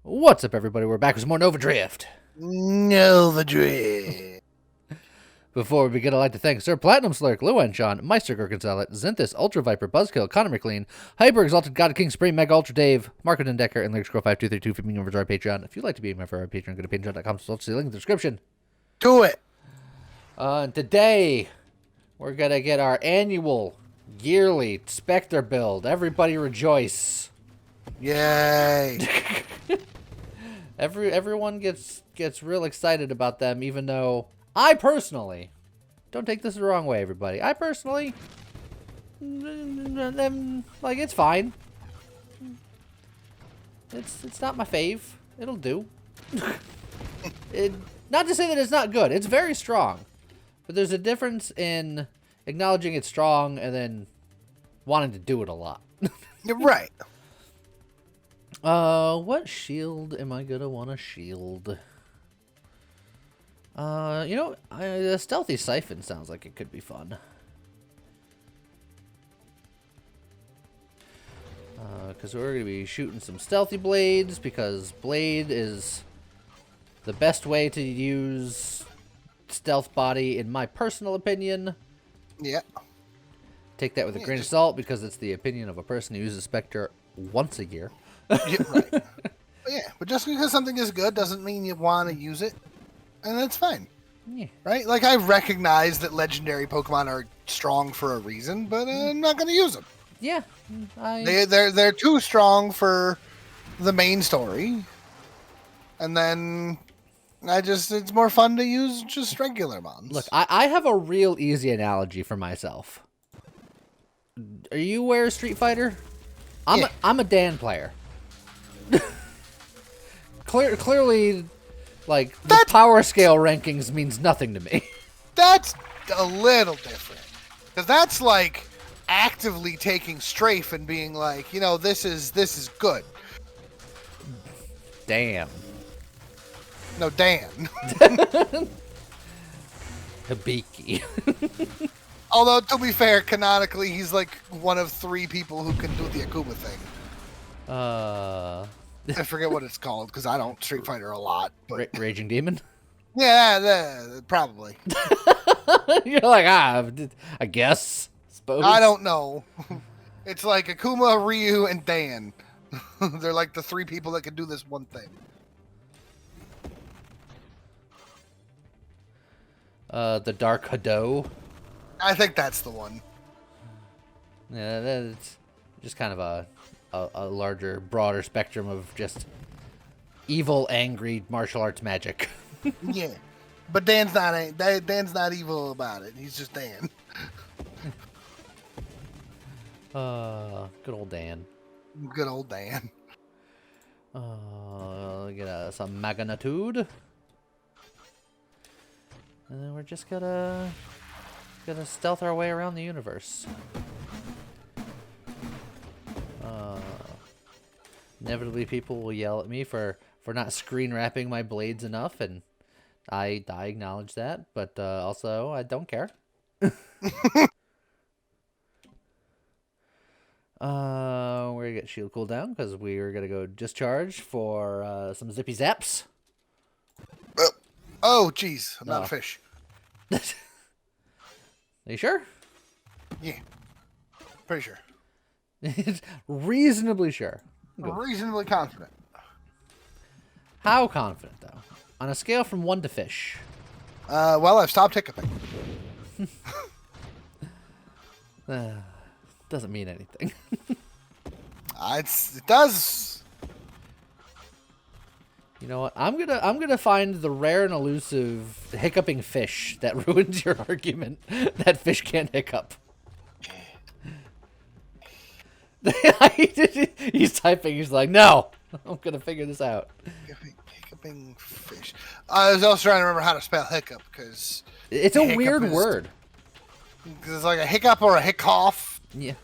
What's up, everybody? We're back with some more Nova Drift. Nova Drift. Before we begin, I'd like to thank Sir Platinum Slurk, Luan Sean, Meister Gurkensalet, Zenthus, Ultra Viper, Buzzkill, Connor McLean, Hyper Exalted God of King Supreme, Mega Ultra Dave, Marco Dendecker, and LyricScroll5232 for being members of our Patreon. If you'd like to be a member of our Patreon, go to patreon.com/see the link in the description. Do it. Today, we're going to get our annual, yearly Spectre build. Everybody rejoice. Yay. Everyone gets real excited about them, even though I personally, don't take this the wrong way, everybody. I personally, like, it's fine. It's not my fave. It'll do. Not to say that it's not good. It's very strong, but there's a difference in acknowledging it's strong and then wanting to do it a lot. You're right. What shield am I gonna want to shield? A stealthy siphon sounds like it could be fun. Because we're gonna be shooting some stealthy blades, because blade is the best way to use stealth body, in my personal opinion. Yeah. Take that with a grain of salt, because it's the opinion of a person who uses Spectre once a year. Yeah, right. But just because something is good doesn't mean you want to use it, and that's fine. Yeah. Right? Like, I recognize that legendary Pokemon are strong for a reason, but I'm not going to use them. Yeah. They're too strong for the main story, and then it's more fun to use just regular mons. Look, I have a real easy analogy for myself. Are you aware of Street Fighter? I'm a Dan player. Clearly, like, the power scale rankings means nothing to me. That's a little different, because that's like actively taking strafe and being like, this is good. Damn. No, Dan. Hibiki. Although, to be fair, canonically, he's like one of 3 people who can do the Akuma thing. I forget what it's called, because I don't Street Fighter a lot. But... Raging Demon? Yeah, probably. You're like, I guess. Suppose. I don't know. It's like Akuma, Ryu, and Dan. They're like the 3 people that can do this one thing. The Dark Hado. I think that's the one. Yeah, that's just kind of a larger, broader spectrum of just evil, angry martial arts magic. Yeah, but Dan's not evil about it. He's just Dan. Good old Dan. Good old Dan. Get some magnitude, and then we're just gonna stealth our way around the universe. Inevitably, people will yell at me for not screen wrapping my blades enough, and I acknowledge that, but also I don't care. We're gonna get shield cooldown because we're gonna go discharge for some zippy zaps. Oh, jeez, I'm not a fish. Are you sure? Yeah, pretty sure. Reasonably sure. Reasonably confident. How confident, though? On a scale from 1 to fish. Well, I've stopped hiccuping. Doesn't mean anything. It does. You know what? I'm gonna find the rare and elusive hiccuping fish that ruins your argument that fish can't hiccup. He's typing. He's like, no, I'm gonna figure this out. Hiccuping fish. I was also trying to remember how to spell hiccup, because it's a weird word. It's like a hiccup or a hiccough. Yeah.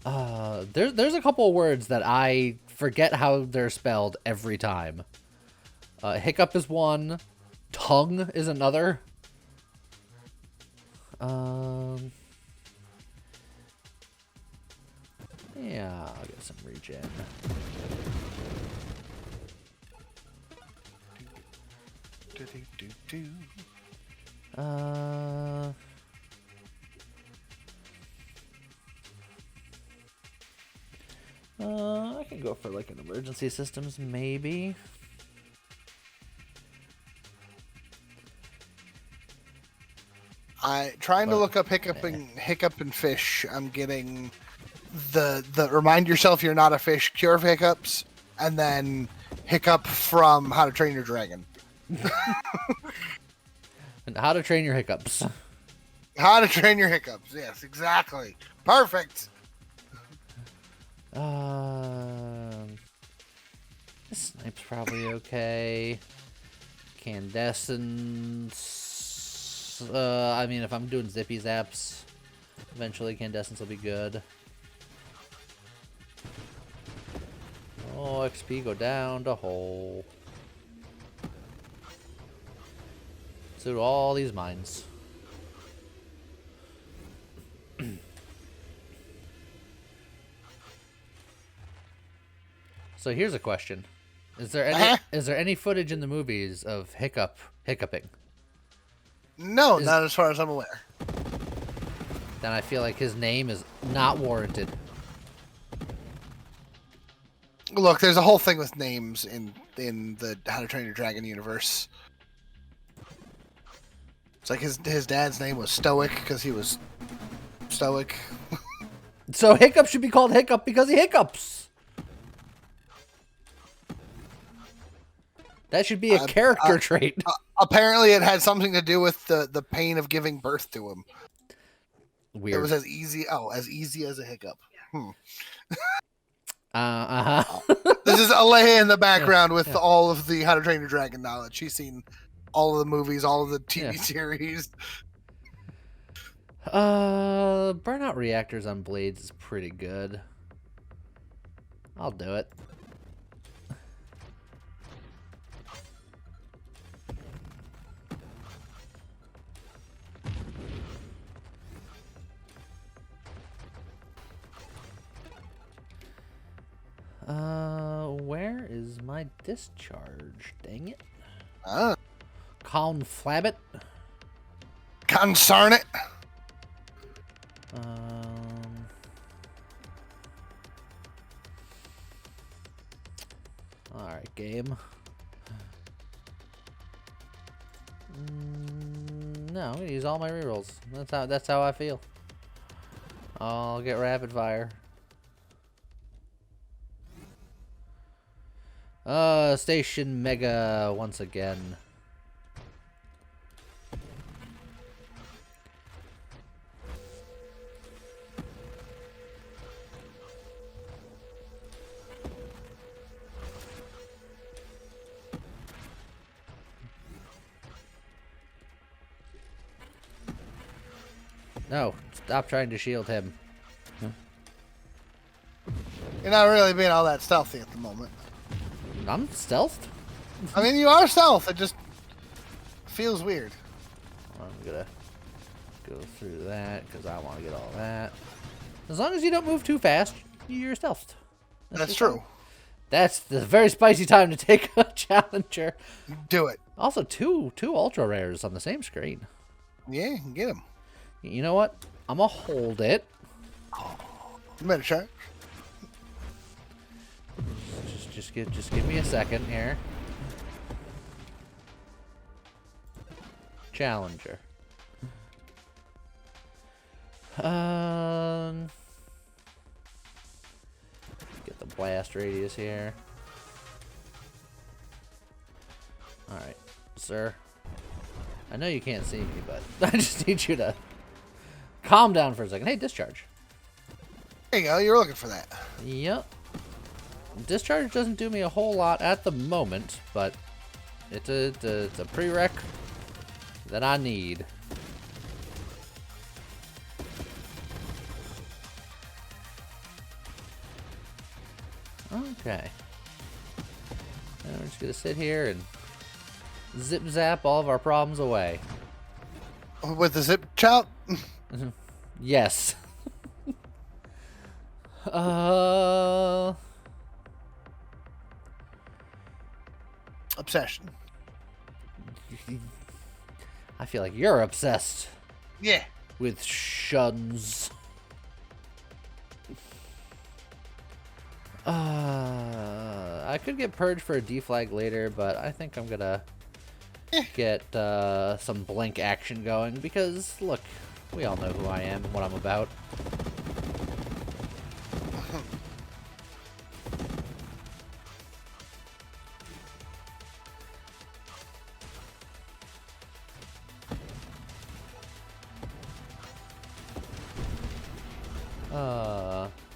There's a couple of words that I forget how they're spelled every time. Hiccup is one. Tongue is another. Yeah, I'll get some regen. Do-do-do-do. I can go for like an emergency systems, maybe. Trying to look up hiccup and fish. I'm getting the remind yourself you're not a fish, cure for hiccups, and then hiccup from How to Train Your Dragon. And How to Train Your Hiccups. How to Train Your Hiccups. Yes, exactly. Perfect. This snipe's probably okay. Candescence. I mean, if I'm doing zippy zaps, eventually Candescence will be good. Oh, XP go down to hole. So do all these mines. So here's a question: Is there any footage in the movies of hiccuping? No, not as far as I'm aware. Then I feel like his name is not warranted. Look, there's a whole thing with names in the How to Train Your Dragon universe. It's like his dad's name was Stoic because he was stoic. So Hiccup should be called Hiccup because he hiccups. That should be a character trait. Apparently, it had something to do with the pain of giving birth to him. Weird. It was as easy as a hiccup. This is Alea in the background with all of the How to Train Your Dragon knowledge. She's seen all of the movies, all of the TV series. Burnout reactors on blades is pretty good. I'll do it. Where is my discharge? Dang it. Conflab it. Concern it. Alright, game. No, I'm gonna use all my rerolls. That's how I feel. I'll get rapid fire. Station Mega once again. No, stop trying to shield him. You're not really being all that stealthy at the moment. I'm stealthed. I mean, you are stealth. It just feels weird. I'm gonna go through that because I want to get all that. As long as you don't move too fast, you're stealthed. That's true. That's the very spicy time to take a challenger. Do it. Also, two ultra rares on the same screen. Yeah, get him. You know what? I'm gonna hold it. You better check. Just give me a second here. Challenger. Get the blast radius here. Alright, sir. I know you can't see me, but I just need you to calm down for a second. Hey, discharge. There you go. You're looking for that. Yep. Discharge doesn't do me a whole lot at the moment, but it's a prereq that I need. Okay. And we're just gonna sit here and zip zap all of our problems away. With the zip chop? Yes. Obsession. I feel like you're obsessed Yeah. with shuns. I could get purged for a deflag later, but I think I'm gonna get some blink action going because, look, we all know who I am and what I'm about.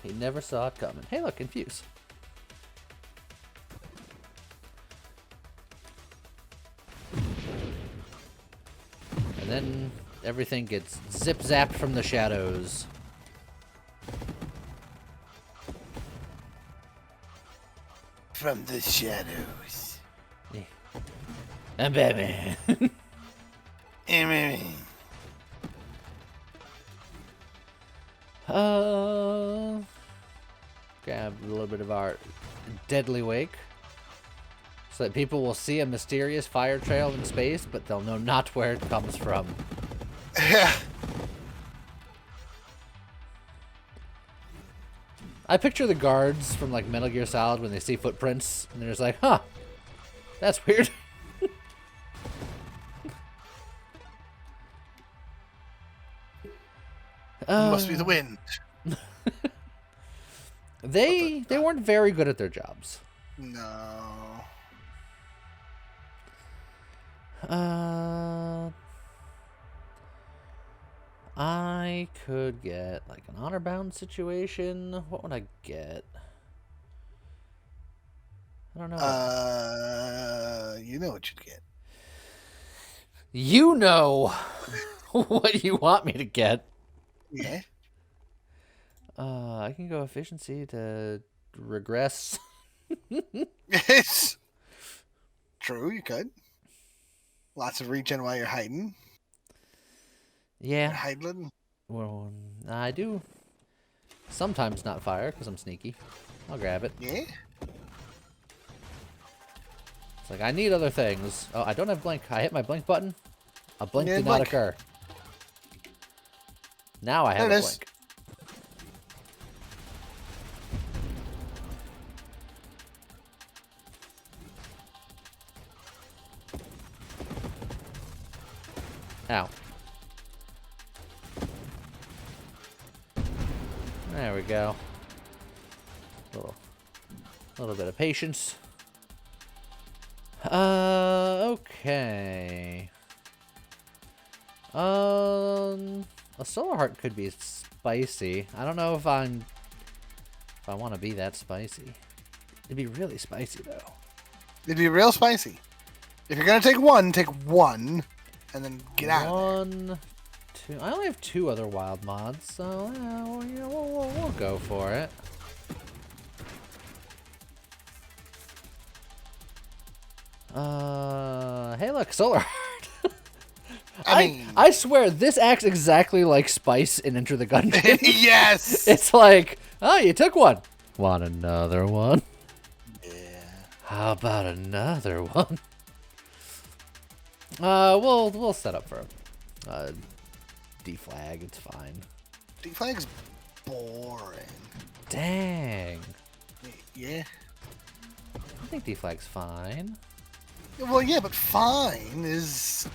He never saw it coming. Hey, look, Infuse. And then everything gets zip-zapped from the shadows. From the shadows. Yeah. I'm Batman. Grab a little bit of our deadly wake so that people will see a mysterious fire trail in space, but they'll know not where it comes from. I picture the guards from like Metal Gear Solid when they see footprints and they're just like, huh, that's weird. Must be the wind. They weren't very good at their jobs. No. I could get like an honor bound situation. What would I get? I don't know. You know what you'd get. You know what you want me to get. Yeah. I can go efficiency to regress. It's true, you could. Lots of regen while you're hiding. Yeah. Hiding. Well, I do sometimes not fire because I'm sneaky. I'll grab it. Yeah. It's like I need other things. Oh, I don't have blink. I hit my blink button. A blink did not occur. Now I have a blink. Ow. There we go. Little bit of patience. Okay. A solar heart could be spicy. I don't know if I want to be that spicy. It'd be really spicy though. It'd be real spicy. If you're gonna take one, and then get out of there. 1, 2. I only have 2 other wild mods, so yeah, we'll go for it. Hey, look, solar heart. I swear this acts exactly like Spice in Enter the Gungeon. Yes. It's like, oh, you took one. Want another one? Yeah. How about another one? We'll set up for a deflag. It's fine. Deflag's boring. Dang. Yeah. I think deflag's fine. Well, yeah, but fine is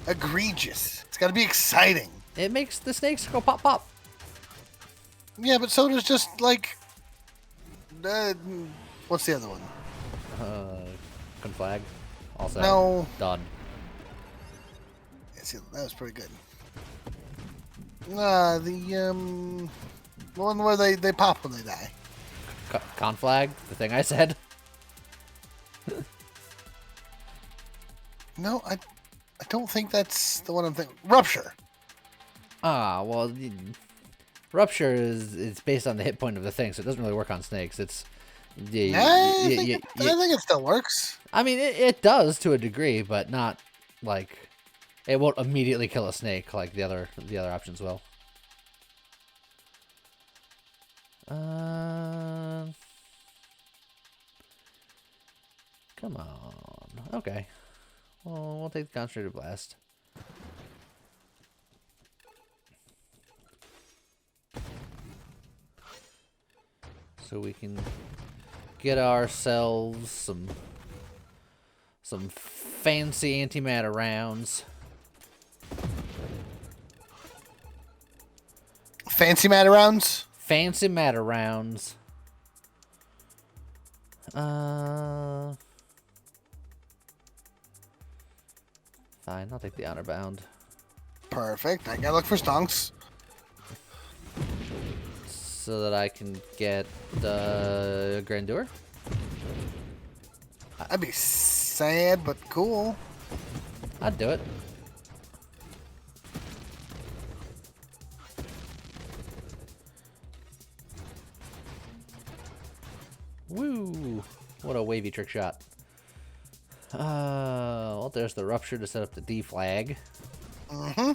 egregious. It's got to be exciting. It makes the snakes go pop pop. Yeah, but so does just like, what's the other one? Conflag. Also No. done. Yeah, see, that was pretty good. The one where they pop when they die. Conflag, the thing I said. No, I don't think that's the one I'm thinking. Rupture. Ah, well, Rupture is based on the hit point of the thing, so it doesn't really work on snakes. It's I think it still works. I mean, it does to a degree, but not like it won't immediately kill a snake like the other options will. Come on. Okay. Oh, we'll take the concentrated blast. So we can get ourselves some fancy antimatter rounds. Fancy matter rounds? Fancy matter rounds. Fine, I'll take the honor bound. Perfect. I gotta look for stonks. So that I can get the grandeur. That'd be sad, but cool. I'd do it. Woo! What a wavy trick shot. Well, there's the rupture to set up the D flag. Mm-hmm.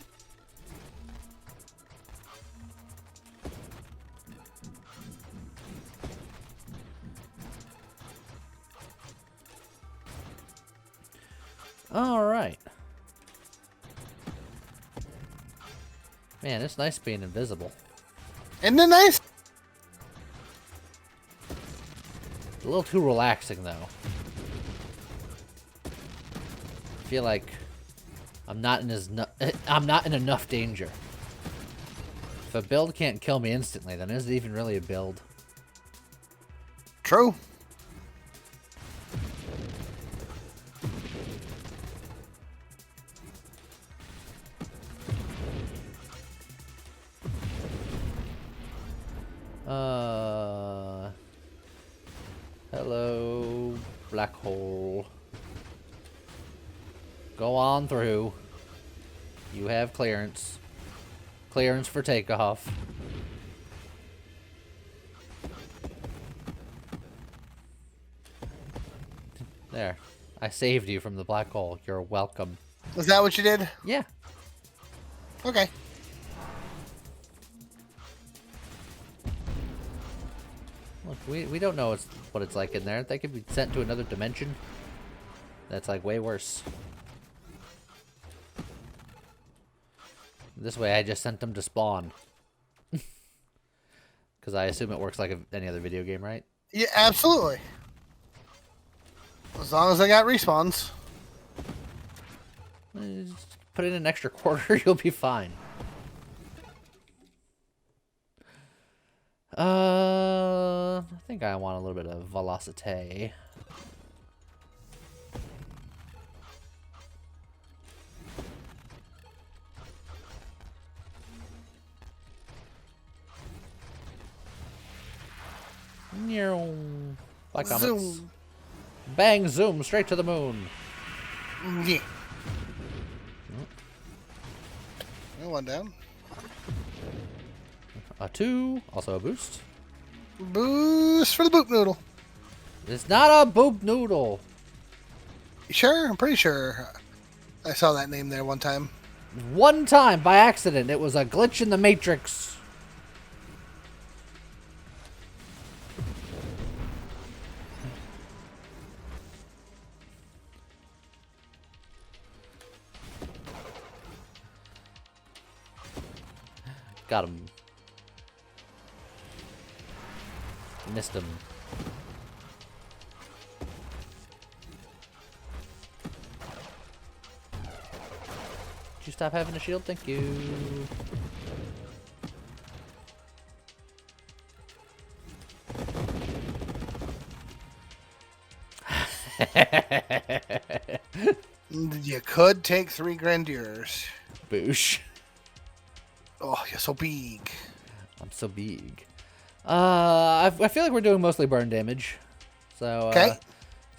All right. Man, it's nice being invisible. Isn't it nice? A little too relaxing, though. I feel like I'm not in enough danger. If a build can't kill me instantly, then is it even really a build? True. Hello, black hole. Go on through. You have clearance. Clearance for takeoff. There. I saved you from the black hole. You're welcome. Was that what you did? Yeah. Okay. Look, we don't know what it's like in there. They could be sent to another dimension. That's like way worse. This way I just sent them to spawn. Because I assume it works like any other video game, right? Yeah, absolutely. As long as I got respawns. Just put in an extra quarter, you'll be fine. I think I want a little bit of velocity. Black comets. Zoom. Bang, zoom, straight to the moon. Yeah. One down. A 2, also a boost. Boost for the boop noodle. It's not a boop noodle. You sure? I'm pretty sure I saw that name there one time. One time by accident. It was a glitch in the matrix. Got him. Missed him. Did you stop having a shield? Thank you. You could take 3 grandeurs. Boosh. Oh, you're so big. I'm so big. I feel like we're doing mostly burn damage. So, Okay.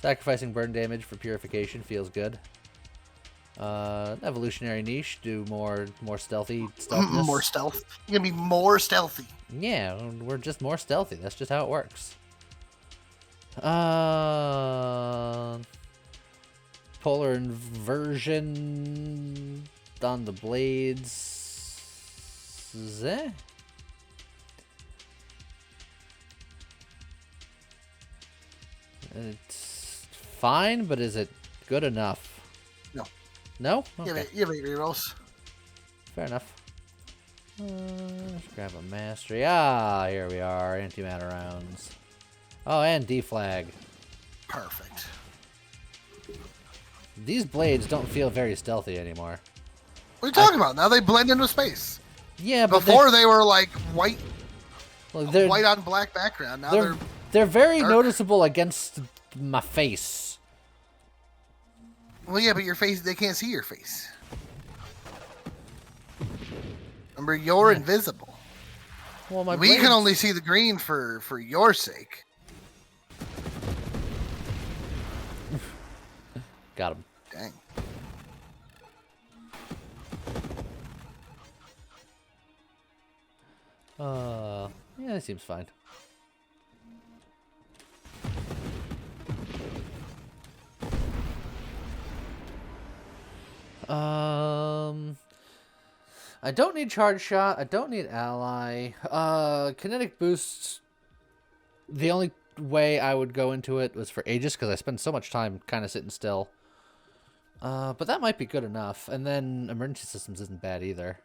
Sacrificing burn damage for purification feels good. Evolutionary niche, do more stealthy stealthiness. More stealth. You're gonna be more stealthy. Yeah, we're just more stealthy. That's just how it works. Polar inversion on the blades. It's fine, but is it good enough? No. No? You Okay. have 8 rerolls. Fair enough. Let's grab a mastery. Ah, here we are. Antimatter rounds. Oh, and deflag. Perfect. These blades don't feel very stealthy anymore. What are you talking about? Now they blend into space. Yeah, but Before they were like white they're on black background. Now they're very dark. noticeable against my face. Well, yeah, but your face, they can't see your face. Remember, you're invisible. Well, my We blades... can only see the green for your sake. Got him. Dang. Yeah, that seems fine. I don't need charge shot. I don't need ally. Kinetic boost. The only way I would go into it was for Aegis because I spend so much time kind of sitting still. But that might be good enough. And then emergency systems isn't bad either.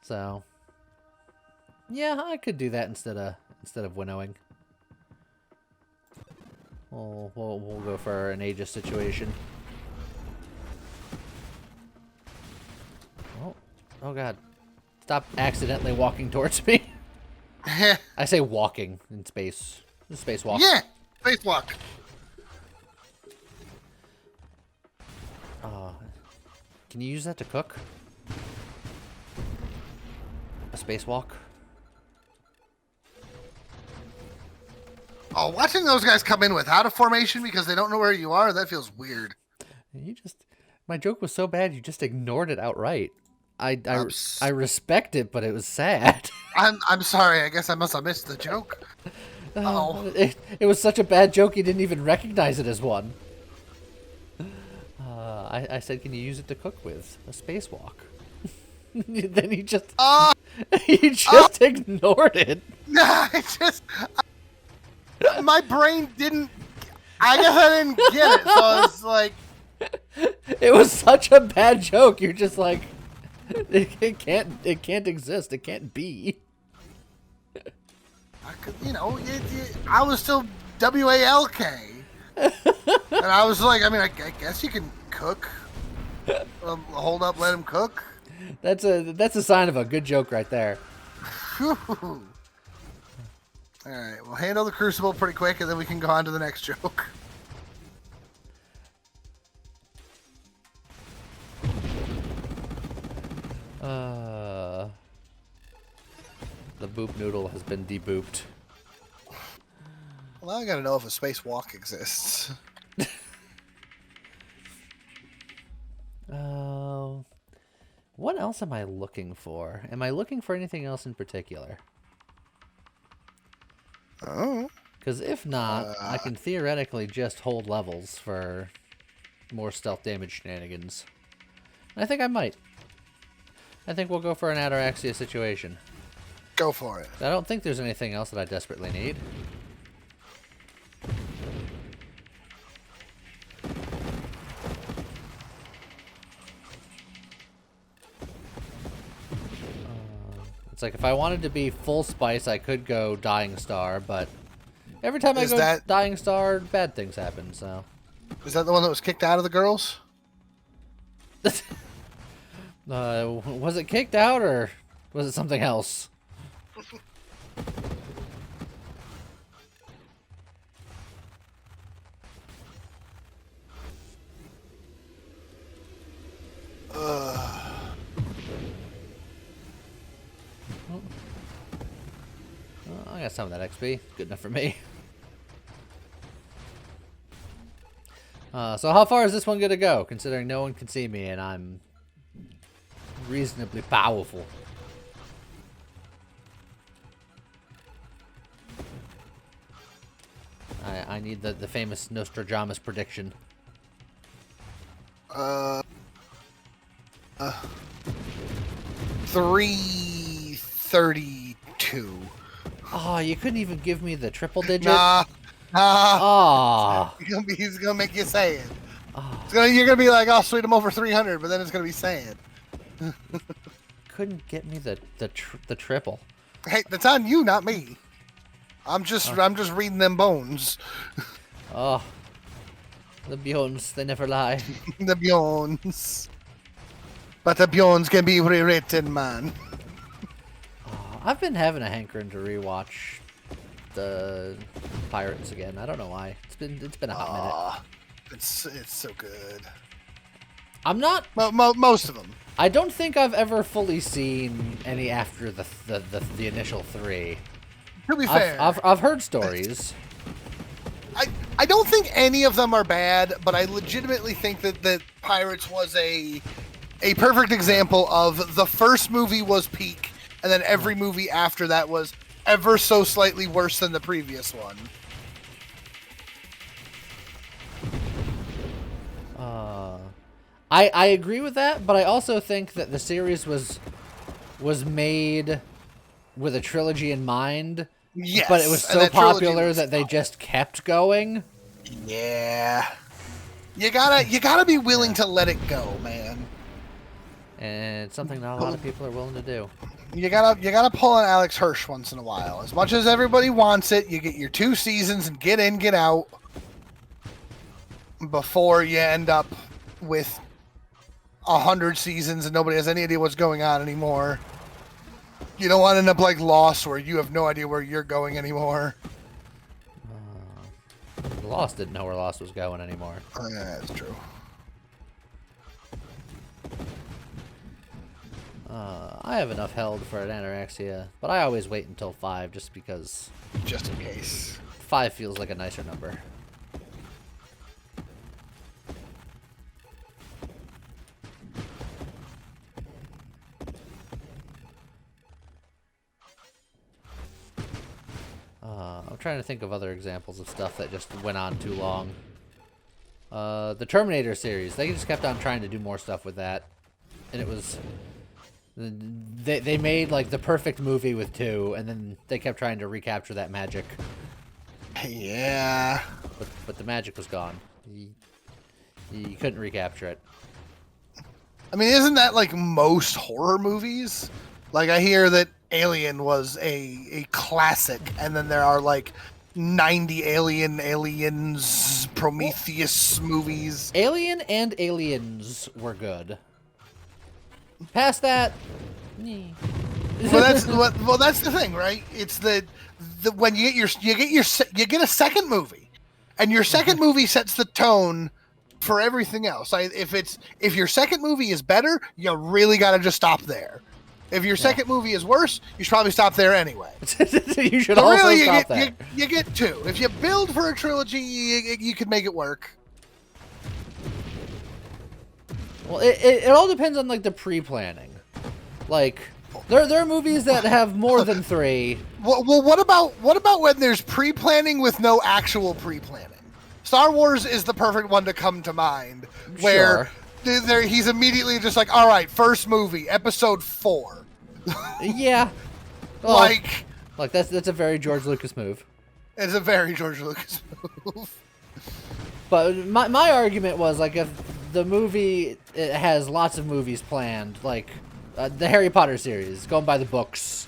So, yeah, I could do that instead of winnowing. We'll go for an Aegis situation. Oh god. Stop accidentally walking towards me. I say walking in space. Spacewalk. Yeah, spacewalk. Can you use that to cook? A spacewalk? Oh, watching those guys come in without a formation because they don't know where you are, that feels weird. My joke was so bad you just ignored it outright. I respect it, but it was sad. I'm sorry. I guess I must have missed the joke. Oh, it was such a bad joke you didn't even recognize it as one. I said, can you use it to cook with? A spacewalk. Then he just ignored it. nah, my brain didn't. I guess I didn't get it. So it's like it was such a bad joke. You're just like, it can't exist. It can't be. I could, I was still WALK, and I was like, I mean, I guess you can cook. Hold up, let him cook. That's a sign of a good joke right there. Whew. All right, we'll handle the crucible pretty quick, and then we can go on to the next joke. The boop noodle has been debooped. Well, now I gotta know if a spacewalk exists. What else am I looking for? Am I looking for anything else in particular? Oh. Because if not, I can theoretically just hold levels for more stealth damage shenanigans. I think I might. I think we'll go for an Ataraxia situation. Go for it. I don't think there's anything else that I desperately need. It's like if I wanted to be full spice, I could go Dying Star, but every time I go Dying Star, bad things happen, so. Is that the one that was kicked out of the girls? Was it kicked out, or was it something else? I got some of that XP. Good enough for me. So how far is this one going to go, considering no one can see me and I'm reasonably powerful? I need the famous Nostradamus prediction. 332. Oh, you couldn't even give me the triple digit? Nah. Oh. He's gonna make you say it. Oh. You're gonna be like, oh sweet, I'm over 300, but then it's gonna be sad. Couldn't get me the triple. Hey, that's on you, not me. I'm just reading them bones. Oh, the bones, they never lie. The bones. But the bones can be rewritten, man. I've been having a hankering to rewatch the Pirates again. I don't know why. It's been a hot minute. It's so good. I'm not. Most of them. I don't think I've ever fully seen any after the initial 3. To be fair, I've heard stories. I don't think any of them are bad, but I legitimately think that Pirates was a perfect example of the first movie was peak, and then every movie after that was ever so slightly worse than the previous one. I agree with that, but I also think that the series was made with a trilogy in mind. Yes, but it was so popular that they just kept going. Yeah, you gotta be willing to let it go, man. And it's something not a lot of people are willing to do. You gotta pull an Alex Hirsch once in a while. As much as everybody wants it, you get your 2 seasons and get in, get out before you end up with 100 seasons and nobody has any idea what's going on anymore. You don't want to end up like Lost, where you have no idea where you're going anymore. Lost didn't know where Lost was going anymore. Yeah, that's true. I have enough held for an anorexia, but I always wait until 5 just because. Just in case. 5 feels like a nicer number. I'm trying to think of other examples of stuff that just went on too long. The Terminator series, they just kept on trying to do more stuff with that. And it was... They made, like, the perfect movie with 2, and then they kept trying to recapture that magic. Yeah. But the magic was gone. You couldn't recapture it. I mean, isn't that, like, most horror movies? Like, I hear that Alien was a classic, and then there are, like, 90 Aliens, Prometheus movies. Alien and Aliens were good. Past that, well, that's the thing, right? It's the when you get a second movie, and your second movie sets the tone for everything else. If your second movie is better, you really got to just stop there. If your second movie is worse, you should probably stop there anyway. You should also really, stop there. You get 2. If you build for a trilogy, you could make it work. Well, it all depends on, like, the pre-planning. Like, there are movies that have more than 3. Well, what about when there's pre-planning with no actual pre-planning? Star Wars is the perfect one to come to mind, where he's immediately just like, all right, first movie, episode 4. Yeah. Well, like that's a very George Lucas move. It's a very George Lucas move. But my argument was, like, if the movie it has lots of movies planned, like the Harry Potter series, going by the books,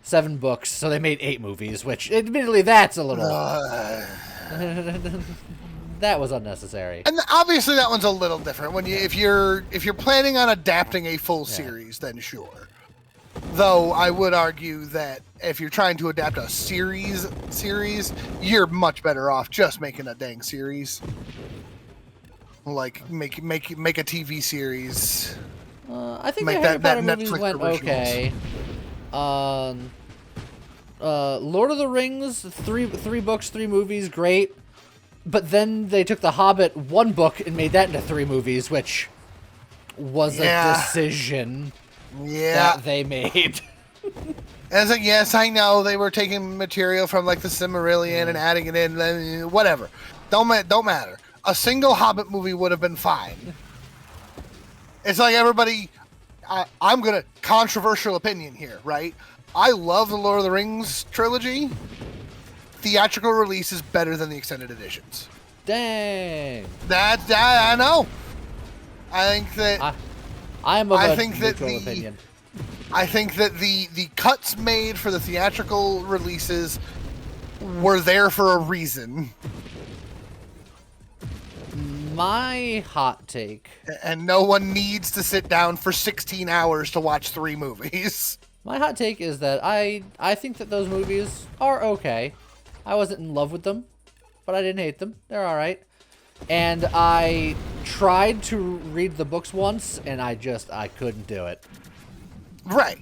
7 books, so they made 8 movies, which admittedly that's a little that was unnecessary. And obviously that one's a little different. If you're planning on adapting a full series, then sure. Though I would argue that if you're trying to adapt a series, you're much better off just making a dang series. Like make a TV series. I think the Harry Potter movies went okay. Lord of the Rings, 3 books, 3 movies, great. But then they took The Hobbit 1 book and made that into 3 movies, which was a decision that they made. As a yes, I know they were taking material from like the Silmarillion and adding it in. Then whatever, don't matter. A single Hobbit movie would have been fine. It's like everybody. I'm gonna controversial opinion here, right? I love the Lord of the Rings trilogy. Theatrical release is better than the extended editions. Dang. That I know. I think that I am of I a think that neutral opinion. I think that the cuts made for the theatrical releases were there for a reason. My hot take. And no one needs to sit down for 16 hours to watch 3 movies. My hot take is that I think that those movies are okay. I wasn't in love with them, but I didn't hate them. They're all right. And I tried to read the books once, and I couldn't do it. Right.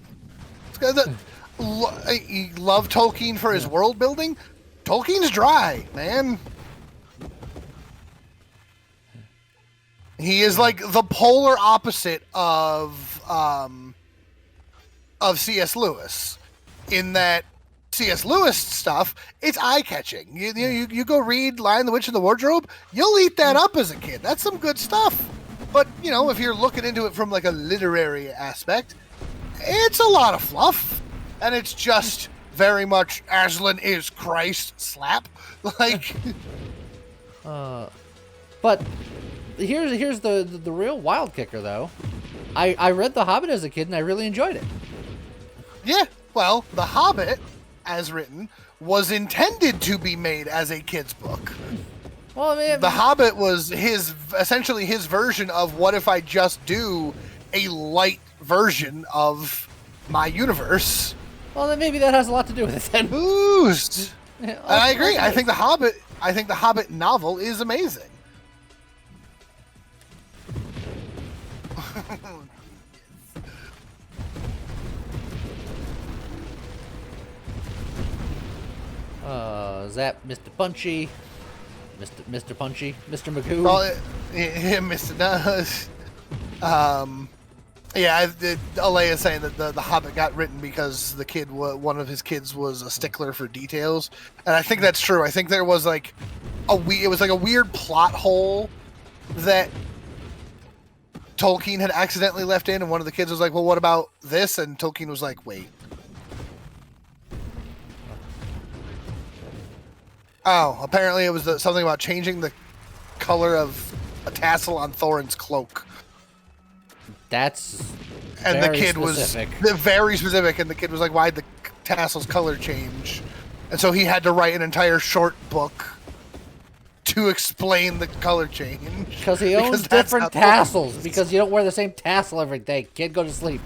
You love Tolkien for his world building. Tolkien's dry, man. He is like the polar opposite of C.S. Lewis, in that C.S. Lewis stuff, it's eye-catching. You go read Lion, the Witch, and the Wardrobe, you'll eat that up as a kid. That's some good stuff. But, if you're looking into it from like a literary aspect, it's a lot of fluff. And it's just very much Aslan is Christ slap. Like... But here's the real wild kicker, though. I read The Hobbit as a kid, and I really enjoyed it. Yeah, well, The Hobbit, as written, was intended to be made as a kid's book. Well, I mean, The Hobbit was essentially his version of what if I just do a light version of my universe. Well, then maybe that has a lot to do with it then. Boost. And I agree. I think the Hobbit novel is amazing. Zap, Mr. Punchy, Mr. Punchy, Mr. Magoo. Well, yeah, Mr. Alea is saying that the Hobbit got written because one of his kids was a stickler for details, and I think that's true. I think there was like it was like a weird plot hole that Tolkien had accidentally left in, and one of the kids was like, "Well, what about this?" And Tolkien was like, "Wait." Oh, apparently it was something about changing the color of a tassel on Thorin's cloak. That's and very the kid specific. Was very specific, and the kid was like, "Why'd the tassel's color change?" And so he had to write an entire short book to explain the color change. Because he owns different tassels. Because you don't wear the same tassel every day. Kid, go to sleep.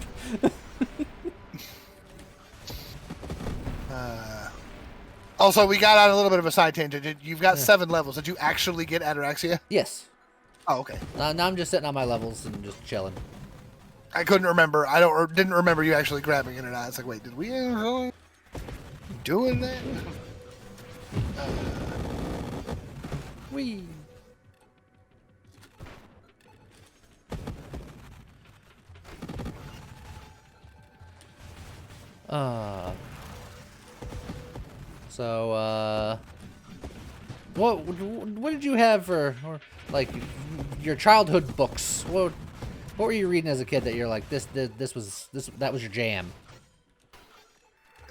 Also, we got on a little bit of a side tangent. You've got 7 levels. Did you actually get Ataraxia? Yes. Oh, okay. Now I'm just sitting on my levels and just chilling. I couldn't remember. Didn't remember you actually grabbing it or not. It's like, wait, did we really doing that? Wee. So, what did you have for, like, your childhood books? What were you reading as a kid that you're like, that was your jam?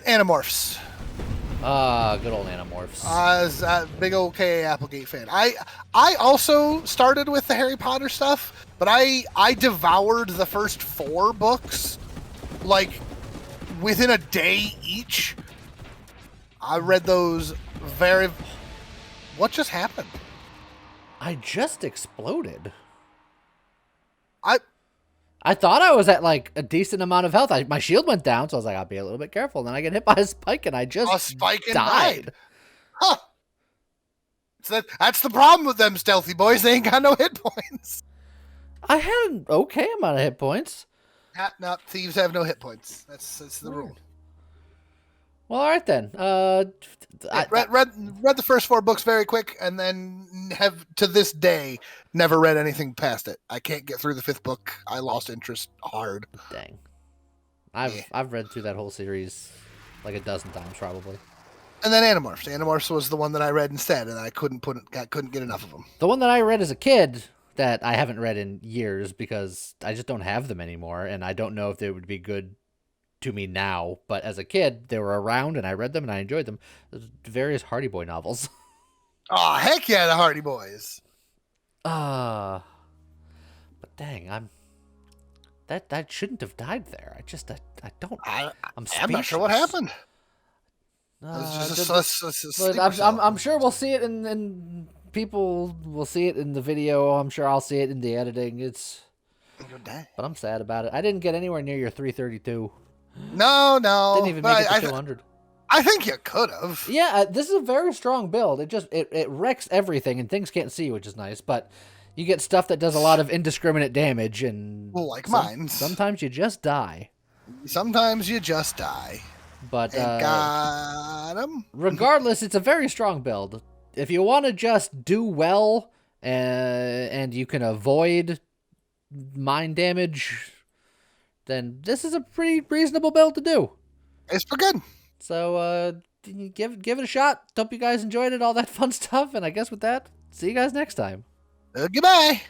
Animorphs. Good old Animorphs. I was a big old K.A. Applegate fan. I also started with the Harry Potter stuff, but I devoured the first 4 books, like, within a day each. I read those What just happened? I just exploded. I thought I was at, like, a decent amount of health. My shield went down, so I was like, I'll be a little bit careful. And then I get hit by a spike, and I just died. Huh. So that's the problem with them stealthy boys. They ain't got no hit points. I had an okay amount of hit points. No, thieves have no hit points. That's the rule. Well, all right then. Read the first 4 books very quick, and then have to this day never read anything past it. I can't get through the 5th book. I lost interest hard. Dang. I've read through that whole series like a dozen times probably. And then Animorphs. Animorphs was the one that I read instead, and I couldn't get enough of them. The one that I read as a kid that I haven't read in years because I just don't have them anymore, and I don't know if they would be good to me now, but as a kid they were around and I read them and I enjoyed them. Various Hardy Boy novels. Oh, heck yeah, the Hardy Boys. But dang, that shouldn't have died there. I don't. I'm I'm not sure what speechless. happened. It's just a But sleeper cell. I'm sure we'll see it in people will see it in the video. I'm sure I'll see it in the editing. But I'm sad about it. I didn't get anywhere near your 332. No. Didn't even make it to 200. I think you could have. Yeah, this is a very strong build. It wrecks everything and things can't see, which is nice. But you get stuff that does a lot of indiscriminate damage, and Like mine. Sometimes you just die. Sometimes you just die. But got him. Regardless, it's a very strong build. If you want to just do well, and you can avoid mind damage, then this is a pretty reasonable build to do. It's pretty good. So give it a shot. Hope you guys enjoyed it, all that fun stuff. And I guess with that, see you guys next time. Goodbye.